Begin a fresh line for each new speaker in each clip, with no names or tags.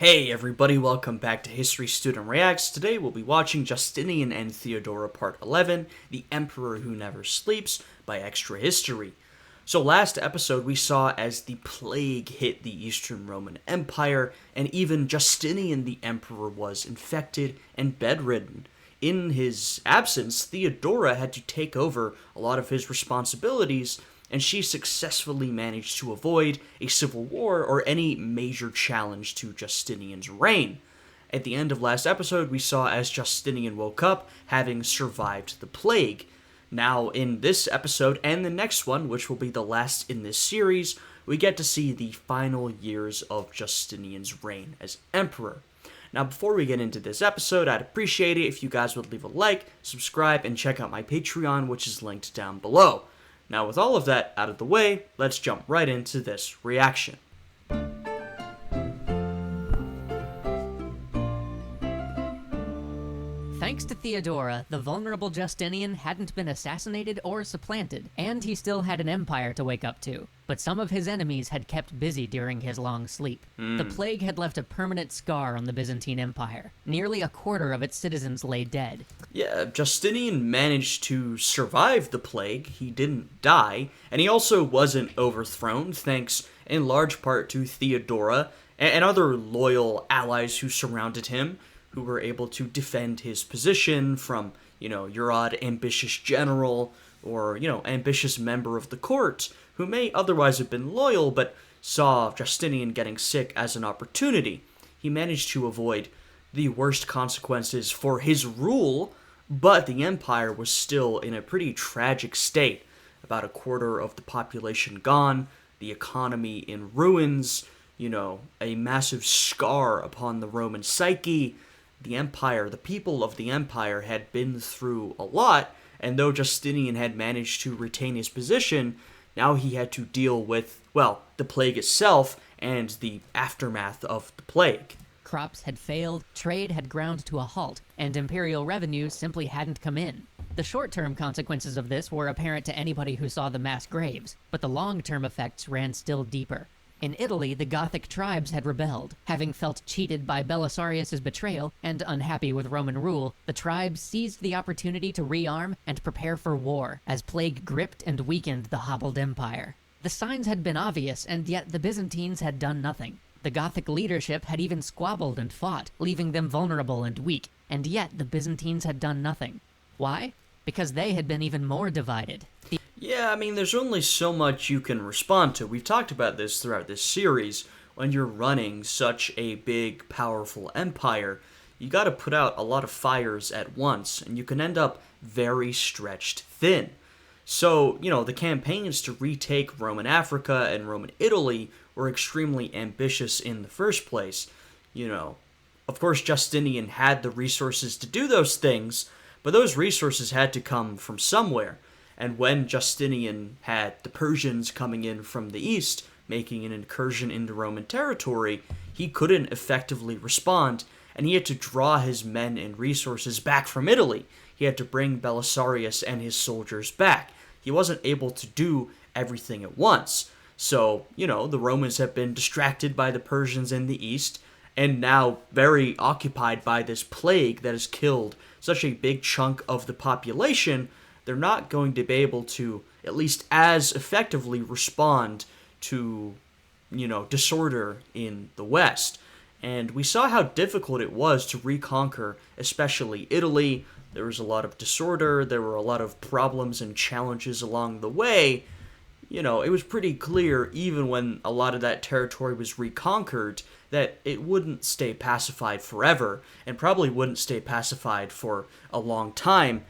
Hey everybody, welcome back to History Student Reacts. Today we'll be watching Justinian and Theodora Part 11, The Emperor Who Never Sleeps, by Extra History. So last episode we saw as the plague hit the Eastern Roman Empire, and even Justinian the Emperor was infected and bedridden. In his absence, Theodora had to take over a lot of his responsibilities, and she successfully managed to avoid a civil war or any major challenge to Justinian's reign. At the end of last episode, we saw as Justinian woke up, having survived the plague. Now, in this episode and the next one, which will be the last in this series, we get to see the final years of Justinian's reign as emperor. Now, before we get into this episode, I'd appreciate it if you guys would leave a like, subscribe, and check out my Patreon, which is linked down below. Now, with all of that out of the way, let's jump right into this reaction.
Thanks to Theodora, the vulnerable Justinian hadn't been assassinated or supplanted, and he still had an empire to wake up to. But some of his enemies had kept busy during his long sleep. The plague had left a permanent scar on the Byzantine Empire. Nearly a quarter of its citizens lay dead.
Yeah, Justinian managed to survive the plague, he didn't die, and he also wasn't overthrown, thanks in large part to Theodora and other loyal allies who surrounded him, who were able to defend his position from, your odd ambitious general or, ambitious member of the court who may otherwise have been loyal but saw Justinian getting sick as an opportunity. He managed to avoid the worst consequences for his rule, but the empire was still in a pretty tragic state. About a quarter of the population gone, the economy in ruins, a massive scar upon the Roman psyche. The empire, the people of the empire had been through a lot, and though Justinian had managed to retain his position, now he had to deal with, the plague itself and the aftermath of the plague.
Crops had failed, trade had ground to a halt, and imperial revenues simply hadn't come in. The short-term consequences of this were apparent to anybody who saw the mass graves, but the long-term effects ran still deeper. In Italy, the Gothic tribes had rebelled. Having felt cheated by Belisarius' betrayal and unhappy with Roman rule, the tribes seized the opportunity to rearm and prepare for war, as plague gripped and weakened the hobbled empire. The signs had been obvious, and yet the Byzantines had done nothing. The Gothic leadership had even squabbled and fought, leaving them vulnerable and weak, and yet the Byzantines had done nothing. Why? Because they had been even more divided.
Yeah, there's only so much you can respond to. We've talked about this throughout this series. When you're running such a big, powerful empire, you gotta put out a lot of fires at once, and you can end up very stretched thin. So, the campaigns to retake Roman Africa and Roman Italy were extremely ambitious in the first place. Of course, Justinian had the resources to do those things, but those resources had to come from somewhere. And when Justinian had the Persians coming in from the east, making an incursion into Roman territory, he couldn't effectively respond, and he had to draw his men and resources back from Italy. He had to bring Belisarius and his soldiers back. He wasn't able to do everything at once. So, the Romans have been distracted by the Persians in the east, and now very occupied by this plague that has killed such a big chunk of the population. They're not going to be able to, at least as effectively, respond to, disorder in the West. And we saw how difficult it was to reconquer, especially Italy. There was a lot of disorder, there were a lot of problems and challenges along the way. It was pretty clear, even when a lot of that territory was reconquered, that it wouldn't stay pacified forever, and probably wouldn't stay pacified for a long time.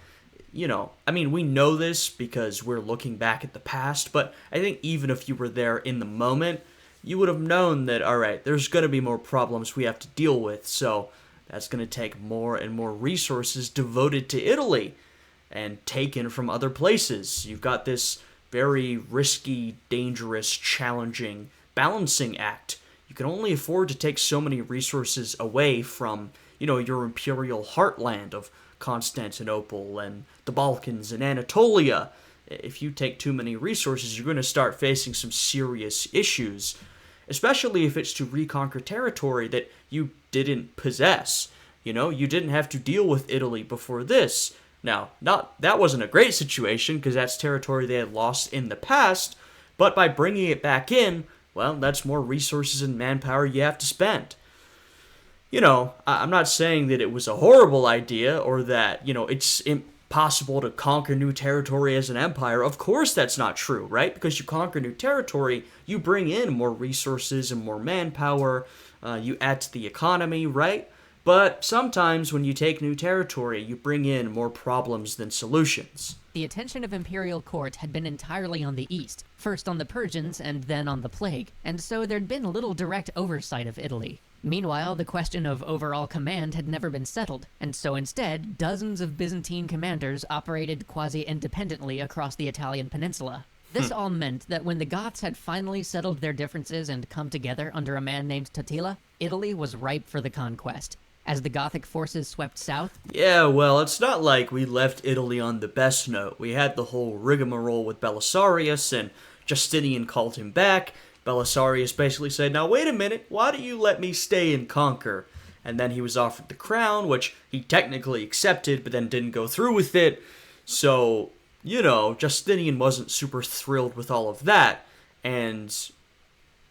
We know this because we're looking back at the past, but I think even if you were there in the moment, you would have known that, alright, there's going to be more problems we have to deal with, so that's going to take more and more resources devoted to Italy and taken from other places. You've got this very risky, dangerous, challenging balancing act. You can only afford to take so many resources away from, your imperial heartland of Constantinople and the Balkans and Anatolia. If you take too many resources, you're going to start facing some serious issues. especially if it's to reconquer territory that you didn't possess. You didn't have to deal with Italy before this. Now, that wasn't a great situation because that's territory they had lost in the past, but by bringing it back in, well, that's more resources and manpower you have to spend. I'm not saying that it was a horrible idea or that, it's impossible to conquer new territory as an empire. Of course that's not true, right? Because you conquer new territory, you bring in more resources and more manpower, you add to the economy, right? But sometimes when you take new territory, you bring in more problems than solutions.
The attention of imperial court had been entirely on the east, first on the Persians and then on the plague, and so there'd been little direct oversight of Italy. Meanwhile, the question of overall command had never been settled, and so instead, dozens of Byzantine commanders operated quasi-independently across the Italian peninsula. This all meant that when the Goths had finally settled their differences and come together under a man named Totila, Italy was ripe for the conquest. As the Gothic forces swept south...
Yeah, well, it's not like we left Italy on the best note. We had the whole rigmarole with Belisarius, and Justinian called him back. Belisarius basically said, now wait a minute, why don't you let me stay and conquer? And then he was offered the crown, which he technically accepted, but then didn't go through with it. So, Justinian wasn't super thrilled with all of that, and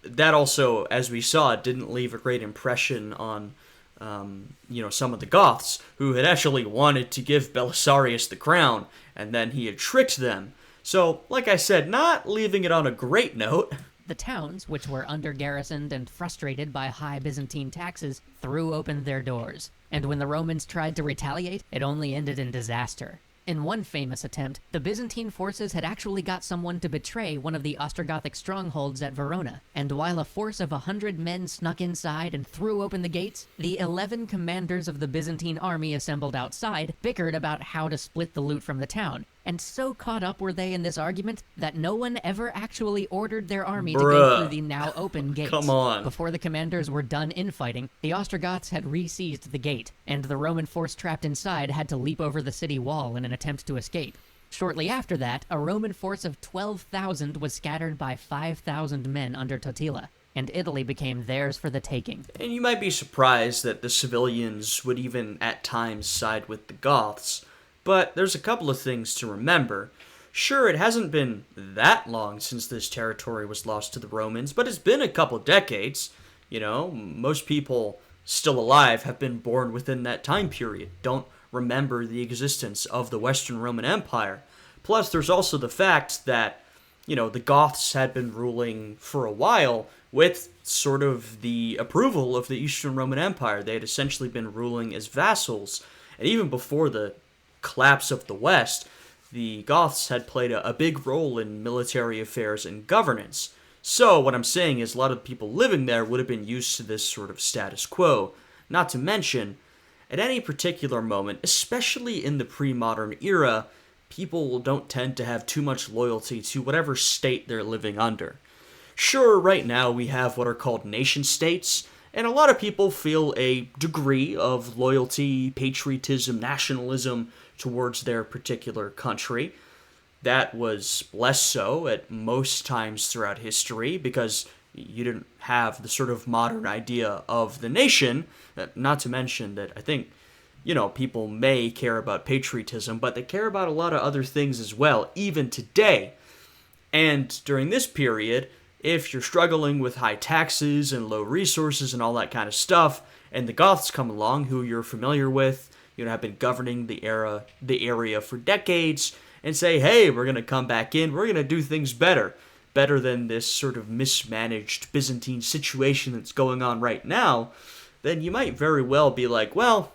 that also, as we saw, didn't leave a great impression on some of the Goths, who had actually wanted to give Belisarius the crown, and then he had tricked them. So, like I said, not leaving it on a great note.
The towns, which were under-garrisoned and frustrated by high Byzantine taxes, threw open their doors. And when the Romans tried to retaliate, it only ended in disaster. In one famous attempt, the Byzantine forces had actually got someone to betray one of the Ostrogothic strongholds at Verona, and while a force of 100 men snuck inside and threw open the gates, the 11 commanders of the Byzantine army assembled outside bickered about how to split the loot from the town, and so caught up were they in this argument that no one ever actually ordered their army to go through the now open gates.
Come on.
Before the commanders were done infighting, the Ostrogoths had re-seized the gate, and the Roman force trapped inside had to leap over the city wall in an attempt to escape. Shortly after that, a Roman force of 12,000 was scattered by 5,000 men under Totila, and Italy became theirs for the taking.
And you might be surprised that the civilians would even at times side with the Goths, but there's a couple of things to remember. Sure, it hasn't been that long since this territory was lost to the Romans, but it's been a couple decades. Most people still alive have been born within that time period, don't remember the existence of the Western Roman Empire. Plus, there's also the fact that, the Goths had been ruling for a while with sort of the approval of the Eastern Roman Empire. They had essentially been ruling as vassals, and even before the collapse of the West, the Goths had played a big role in military affairs and governance. So what I'm saying is a lot of people living there would have been used to this sort of status quo. Not to mention, at any particular moment, especially in the pre-modern era, people don't tend to have too much loyalty to whatever state they're living under. Sure, right now we have what are called nation-states, and a lot of people feel a degree of loyalty, patriotism, nationalism towards their particular country. That was less so at most times throughout history because you didn't have the sort of modern idea of the nation. Not to mention that I think, people may care about patriotism, but they care about a lot of other things as well, even today. And during this period, if you're struggling with high taxes and low resources and all that kind of stuff, and the Goths come along, who you're familiar with, have been governing the area for decades, and say, hey, we're going to come back in, we're going to do things better than this sort of mismanaged Byzantine situation that's going on right now, then you might very well be like, well,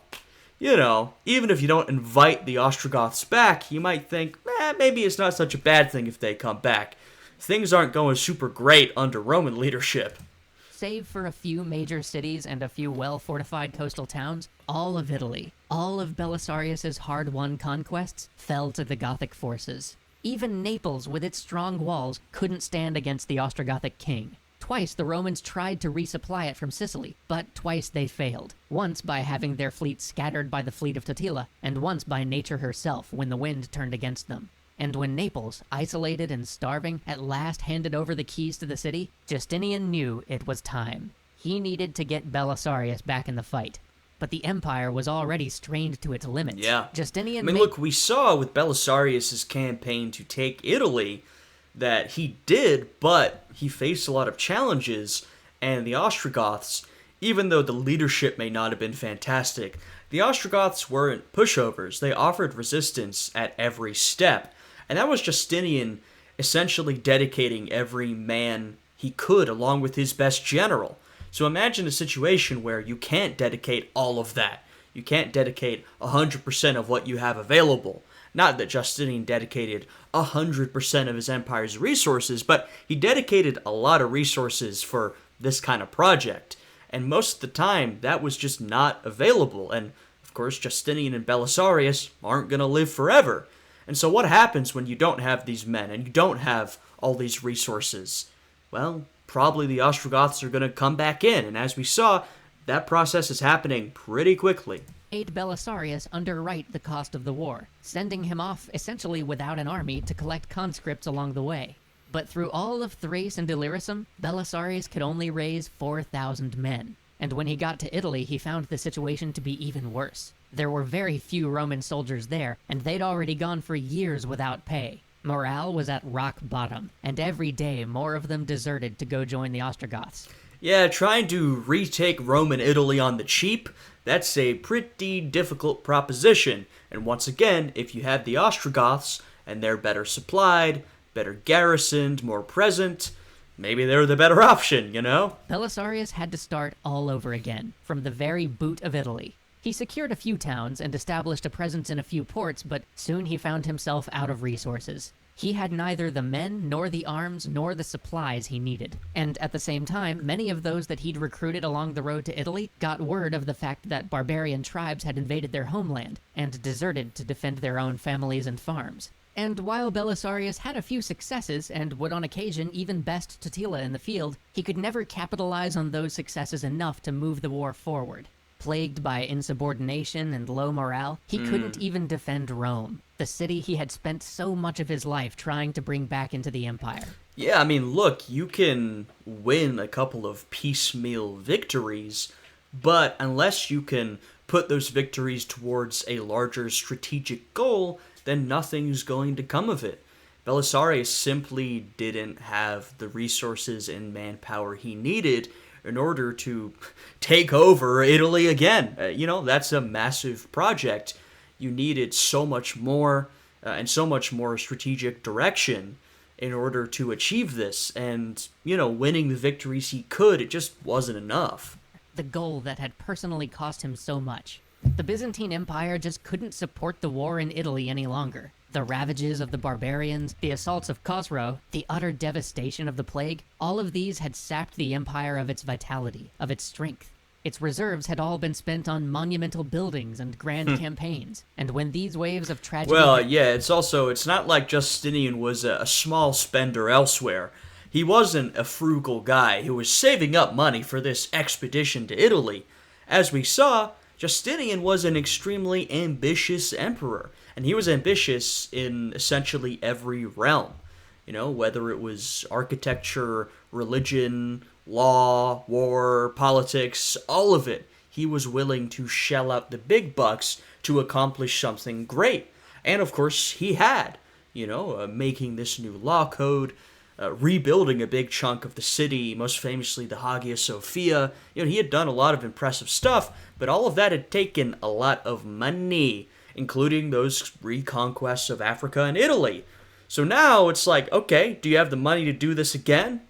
even if you don't invite the Ostrogoths back, you might think, maybe it's not such a bad thing if they come back. Things aren't going super great under Roman leadership.
Save for a few major cities and a few well-fortified coastal towns, all of Italy, all of Belisarius's hard-won conquests, fell to the Gothic forces. Even Naples, with its strong walls, couldn't stand against the Ostrogothic king. Twice the Romans tried to resupply it from Sicily, but twice they failed. Once by having their fleet scattered by the fleet of Totila, and once by nature herself when the wind turned against them. And when Naples, isolated and starving, at last handed over the keys to the city, Justinian knew it was time. He needed to get Belisarius back in the fight. But the empire was already strained to its limits.
Yeah.
Justinian
Look, we saw with Belisarius' campaign to take Italy that he did, but he faced a lot of challenges, and the Ostrogoths, even though the leadership may not have been fantastic, the Ostrogoths weren't pushovers. They offered resistance at every step, and that was Justinian essentially dedicating every man he could along with his best general. So imagine a situation where you can't dedicate all of that. You can't dedicate 100% of what you have available. Not that Justinian dedicated 100% of his empire's resources, but he dedicated a lot of resources for this kind of project. And most of the time, that was just not available. And, of course, Justinian and Belisarius aren't going to live forever. And so what happens when you don't have these men and you don't have all these resources? Well, probably the Ostrogoths are going to come back in. And as we saw, that process is happening pretty quickly.
Made Belisarius underwrite the cost of the war, sending him off essentially without an army to collect conscripts along the way. But through all of Thrace and Illyricum, Belisarius could only raise 4,000 men. And when he got to Italy, he found the situation to be even worse. There were very few Roman soldiers there, and they'd already gone for years without pay. Morale was at rock bottom, and every day more of them deserted to go join the Ostrogoths.
Yeah, trying to retake Rome and Italy on the cheap, that's a pretty difficult proposition. And once again, if you have the Ostrogoths, and they're better supplied, better garrisoned, more present, maybe they're the better option, you know?
Belisarius had to start all over again, from the very boot of Italy. He secured a few towns and established a presence in a few ports, but soon he found himself out of resources. He had neither the men, nor the arms, nor the supplies he needed. And at the same time, many of those that he'd recruited along the road to Italy got word of the fact that barbarian tribes had invaded their homeland and deserted to defend their own families and farms. And while Belisarius had a few successes and would on occasion even best Totila in the field, he could never capitalize on those successes enough to move the war forward. Plagued by insubordination and low morale, he couldn't even defend Rome, the city he had spent so much of his life trying to bring back into the empire.
Yeah, I mean, look, you can win a couple of piecemeal victories, but unless you can put those victories towards a larger strategic goal, then nothing's going to come of it. Belisarius simply didn't have the resources and manpower he needed in order to take over Italy again. That's a massive project. You needed so much more and so much more strategic direction in order to achieve this. And, winning the victories he could, it just wasn't enough.
The goal that had personally cost him so much. The Byzantine Empire just couldn't support the war in Italy any longer. The ravages of the barbarians, the assaults of Khosrow, the utter devastation of the plague, all of these had sapped the empire of its vitality, of its strength. Its reserves had all been spent on monumental buildings and grand campaigns, and when these waves of tragedy...
Well, yeah, it's not like Justinian was a small spender elsewhere. He wasn't a frugal guy who was saving up money for this expedition to Italy. As we saw, Justinian was an extremely ambitious emperor, and he was ambitious in essentially every realm. Whether it was architecture, religion, law, war, politics, all of it. He was willing to shell out the big bucks to accomplish something great. And of course, he had, making this new law code, rebuilding a big chunk of the city, most famously the Hagia Sophia. He had done a lot of impressive stuff, but all of that had taken a lot of money, including those reconquests of Africa and Italy. So now it's like, okay, do you have the money to do this again?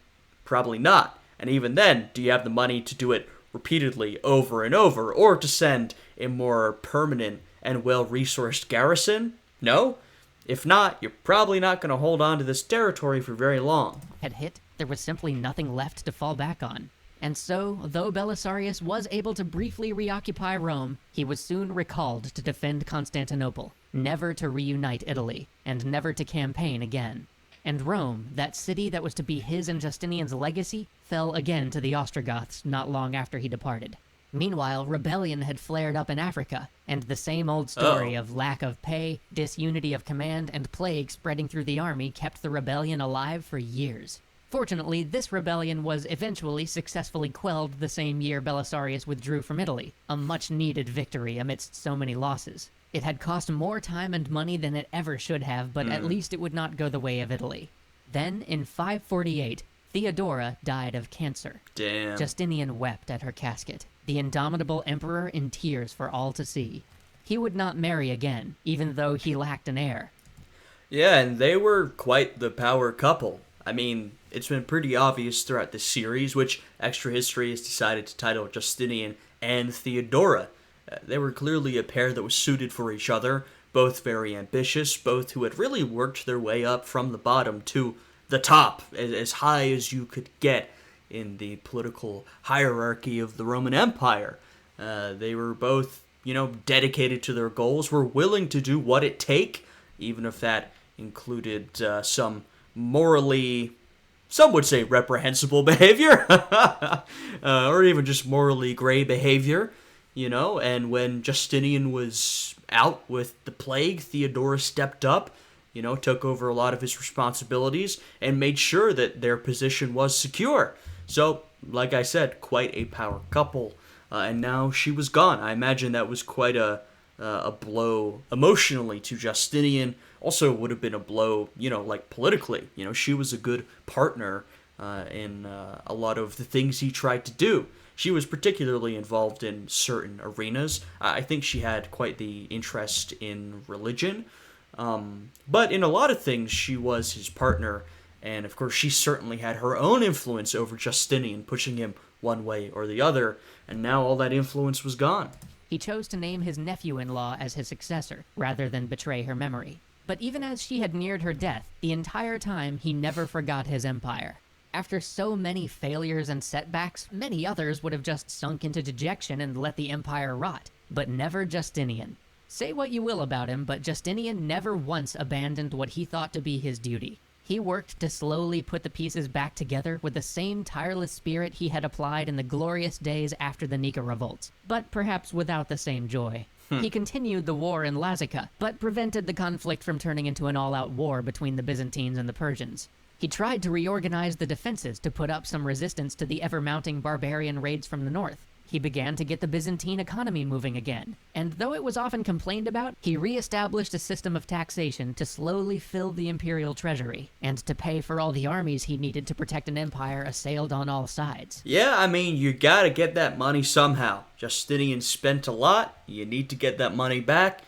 Probably not. And even then, do you have the money to do it repeatedly over and over, or to send a more permanent and well-resourced garrison? No? If not, you're probably not going to hold on to this territory for very long.
Had hit, there was simply nothing left to fall back on. And so, though Belisarius was able to briefly reoccupy Rome, he was soon recalled to defend Constantinople, never to reunite Italy, and never to campaign again. And Rome, that city that was to be his and Justinian's legacy, fell again to the Ostrogoths not long after he departed. Meanwhile, rebellion had flared up in Africa, and the same old story
Oh.
of lack of pay, disunity of command, and plague spreading through the army kept the rebellion alive for years. Fortunately, this rebellion was eventually successfully quelled the same year Belisarius withdrew from Italy, a much-needed victory amidst so many losses. It had cost more time and money than it ever should have, but at least it would not go the way of Italy. Then, in 548, Theodora died of cancer.
Damn.
Justinian wept at her casket, the indomitable emperor in tears for all to see. He would not marry again, even though he lacked an heir.
Yeah, and they were quite the power couple. I mean, it's been pretty obvious throughout the series, which Extra History has decided to title Justinian and Theodora. They were clearly a pair that was suited for each other, both very ambitious, both who had really worked their way up from the bottom to the top, as high as you could get in the political hierarchy of the Roman Empire. They were both, dedicated to their goals, were willing to do what it take, even if that included some morally, some would say reprehensible behavior, or even just morally gray behavior, and when Justinian was out with the plague, Theodora stepped up, took over a lot of his responsibilities and made sure that their position was secure. So, like I said, quite a power couple, and now she was gone. I imagine that was quite a blow emotionally to Justinian. Also would have been a blow, politically. She was a good partner in a lot of the things he tried to do. She was particularly involved in certain arenas. I think she had quite the interest in religion. But in a lot of things, she was his partner. And of course, she certainly had her own influence over Justinian, pushing him one way or the other. And now all that influence was gone.
He chose to name his nephew-in-law as his successor, rather than betray her memory. But even as she had neared her death, the entire time he never forgot his empire. After so many failures and setbacks, many others would have just sunk into dejection and let the empire rot. But never Justinian. Say what you will about him, but Justinian never once abandoned what he thought to be his duty. He worked to slowly put the pieces back together with the same tireless spirit he had applied in the glorious days after the Nika revolts, but perhaps without the same joy. He continued the war in Lazica, but prevented the conflict from turning into an all-out war between the Byzantines and the Persians. He tried to reorganize the defenses to put up some resistance to the ever-mounting barbarian raids from the north. He began to get the Byzantine economy moving again, and though it was often complained about, he re-established a system of taxation to slowly fill the imperial treasury, and to pay for all the armies he needed to protect an empire assailed on all sides.
Yeah, I mean, you gotta get that money somehow. Justinian spent a lot, you need to get that money back.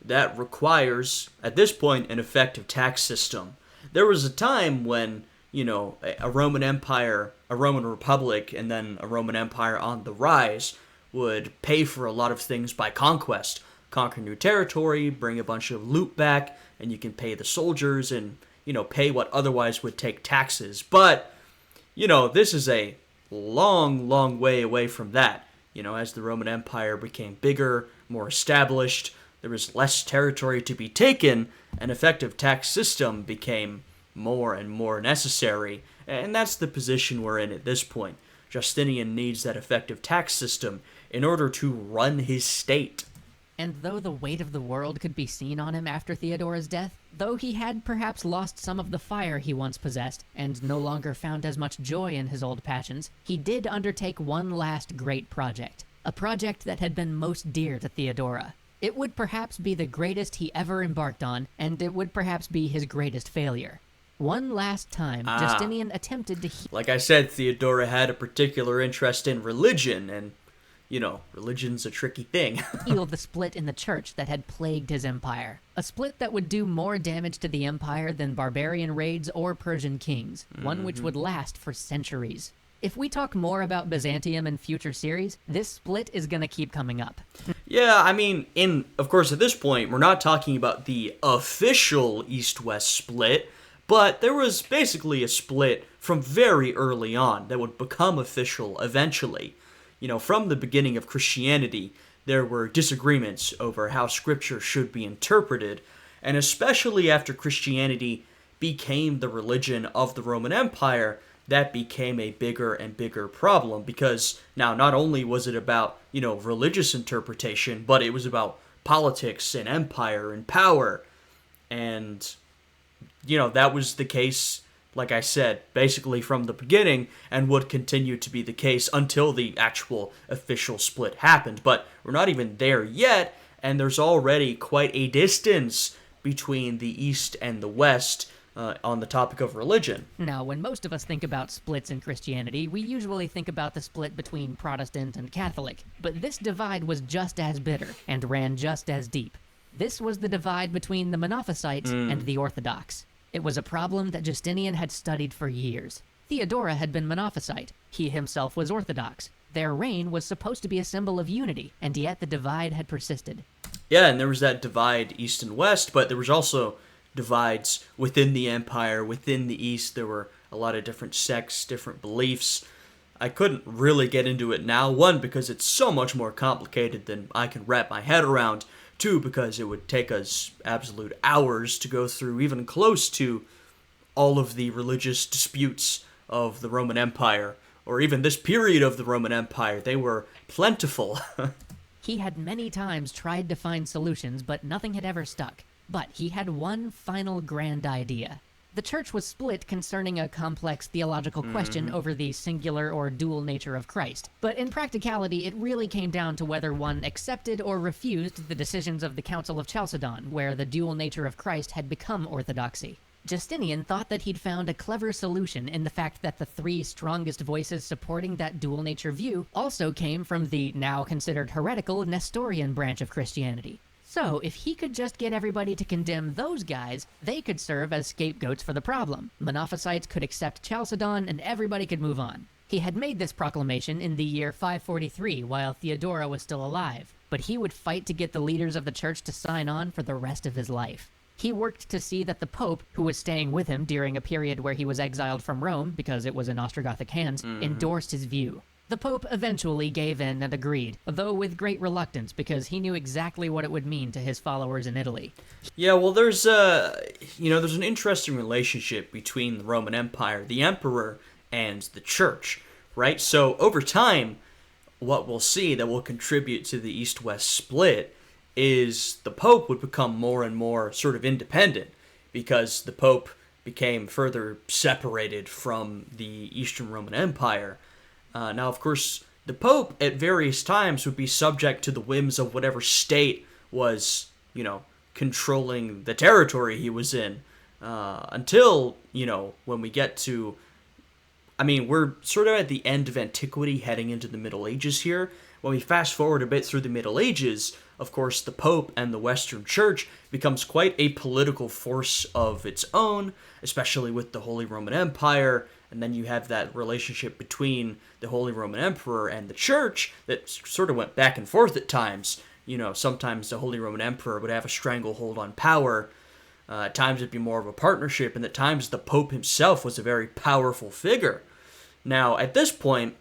That requires, at this point, an effective tax system. There was a time when, a Roman Empire, a Roman Republic, and then a Roman Empire on the rise would pay for a lot of things by conquest. Conquer new territory, bring a bunch of loot back, and you can pay the soldiers and, pay what otherwise would take taxes. But, this is a long, long way away from that. As the Roman Empire became bigger, more established, there was less territory to be taken, an effective tax system became more and more necessary, and that's the position we're in at this point. Justinian needs that effective tax system in order to run his state.
And though the weight of the world could be seen on him after Theodora's death, though he had perhaps lost some of the fire he once possessed, and no longer found as much joy in his old passions, he did undertake one last great project, a project that had been most dear to Theodora. It would perhaps be the greatest he ever embarked on, and it would perhaps be his greatest failure. One last time, Justinian attempted to
Like I said, Theodora had a particular interest in religion, and, religion's a tricky thing.
heal the split in the church that had plagued his empire. A split that would do more damage to the empire than barbarian raids or Persian kings, one which would last for centuries. If we talk more about Byzantium in future series, this split is gonna keep coming up.
Yeah, I mean, of course, at this point, we're not talking about the official East-West split, but there was basically a split from very early on that would become official eventually. From the beginning of Christianity, there were disagreements over how Scripture should be interpreted, and especially after Christianity became the religion of the Roman Empire, that became a bigger and bigger problem, because now not only was it about, religious interpretation, but it was about politics and empire and power. And, that was the case, like I said, basically from the beginning, and would continue to be the case until the actual official split happened. But we're not even there yet, and there's already quite a distance between the East and the West on the topic of religion.
Now, when most of us think about splits in Christianity, we usually think about the split between Protestant and Catholic. But this divide was just as bitter and ran just as deep. This was the divide between the Monophysites and the Orthodox. It was a problem that Justinian had studied for years. Theodora had been Monophysite. He himself was Orthodox. Their reign was supposed to be a symbol of unity, and yet the divide had persisted.
Yeah, and there was that divide East and West, but there was also divides within the empire, within the East. There were a lot of different sects, different beliefs. I couldn't really get into it now. One, because it's so much more complicated than I can wrap my head around. Two, because it would take us absolute hours to go through, even close to all of the religious disputes of the Roman Empire, or even this period of the Roman Empire. They were plentiful.
He had many times tried to find solutions, but nothing had ever stuck. But he had one final grand idea. The church was split concerning a complex theological question over the singular or dual nature of Christ. But in practicality, it really came down to whether one accepted or refused the decisions of the Council of Chalcedon, where the dual nature of Christ had become orthodoxy. Justinian thought that he'd found a clever solution in the fact that the three strongest voices supporting that dual nature view also came from the now considered heretical Nestorian branch of Christianity. So, if he could just get everybody to condemn those guys, they could serve as scapegoats for the problem. Monophysites could accept Chalcedon, and everybody could move on. He had made this proclamation in the year 543, while Theodora was still alive, but he would fight to get the leaders of the church to sign on for the rest of his life. He worked to see that the Pope, who was staying with him during a period where he was exiled from Rome, because it was in Ostrogothic hands, endorsed his view. The Pope eventually gave in and agreed, though with great reluctance, because he knew exactly what it would mean to his followers in Italy.
Yeah, well, there's an interesting relationship between the Roman Empire, the emperor, and the church, right? So over time, what we'll see that will contribute to the East-West split is the Pope would become more and more sort of independent, because the Pope became further separated from the Eastern Roman Empire. Now, of course, the Pope at various times would be subject to the whims of whatever state was, controlling the territory he was in. Until, when we get to... we're sort of at the end of antiquity heading into the Middle Ages here. When we fast forward a bit through the Middle Ages, of course, the Pope and the Western Church becomes quite a political force of its own, especially with the Holy Roman Empire. And then you have that relationship between the Holy Roman Emperor and the Church that sort of went back and forth at times. Sometimes the Holy Roman Emperor would have a stranglehold on power. At times it'd be more of a partnership, and at times the Pope himself was a very powerful figure. Now, at this point,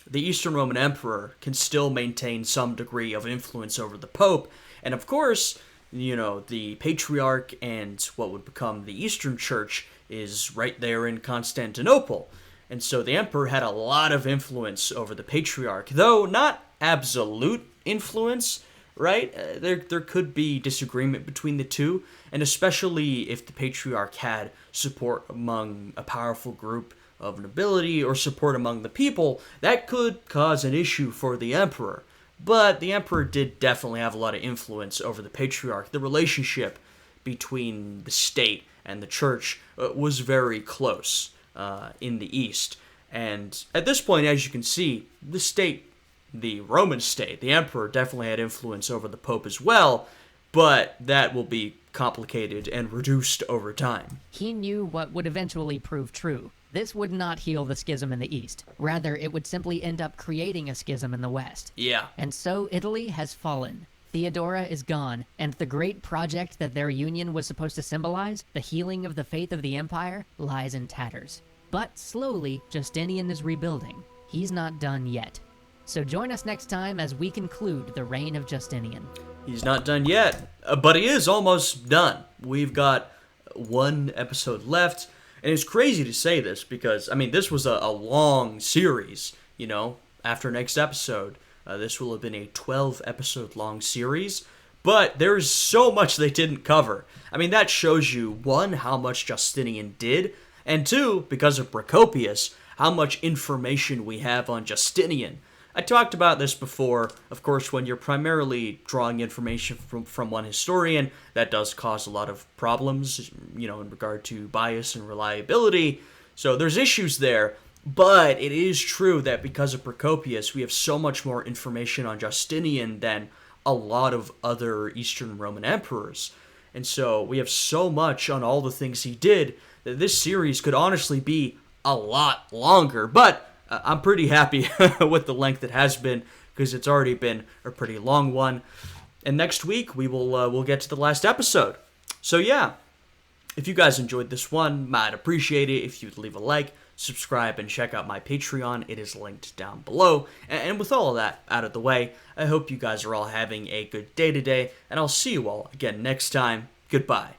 the Eastern Roman Emperor can still maintain some degree of influence over the Pope, and of course, the Patriarch and what would become the Eastern Church is right there in Constantinople. And so the emperor had a lot of influence over the Patriarch, though not absolute influence, right? There could be disagreement between the two, and especially if the Patriarch had support among a powerful group of nobility or support among the people, that could cause an issue for the emperor. But the emperor did definitely have a lot of influence over the Patriarch. The relationship between the state and the church was very close in the East. And at this point, as you can see, the state, the Roman state, the emperor definitely had influence over the Pope as well, but that will be complicated and reduced over time.
He knew what would eventually prove true. This would not heal the schism in the East. Rather, it would simply end up creating a schism in the West.
Yeah.
And so Italy has fallen. Theodora is gone, and the great project that their union was supposed to symbolize, the healing of the faith of the empire, lies in tatters. But slowly, Justinian is rebuilding. He's not done yet. So join us next time as we conclude the reign of Justinian.
He's not done yet, but he is almost done. We've got one episode left, And it's crazy to say this because, I mean, this was a long series, after next episode. This will have been a 12-episode long series, but there's so much they didn't cover. I mean, that shows you, one, how much Justinian did, and two, because of Procopius, how much information we have on Justinian. I talked about this before. Of course, when you're primarily drawing information from one historian, that does cause a lot of problems, in regard to bias and reliability. So there's issues there. But it is true that because of Procopius, we have so much more information on Justinian than a lot of other Eastern Roman emperors. And so we have so much on all the things he did that this series could honestly be a lot longer. But I'm pretty happy with the length it has been, because it's already been a pretty long one. And next week we'll get to the last episode. So yeah, if you guys enjoyed this one, I'd appreciate it if you'd leave a like, subscribe, and check out my Patreon. It is linked down below. And with all of that out of the way, I hope you guys are all having a good day today, and I'll see you all again next time. Goodbye.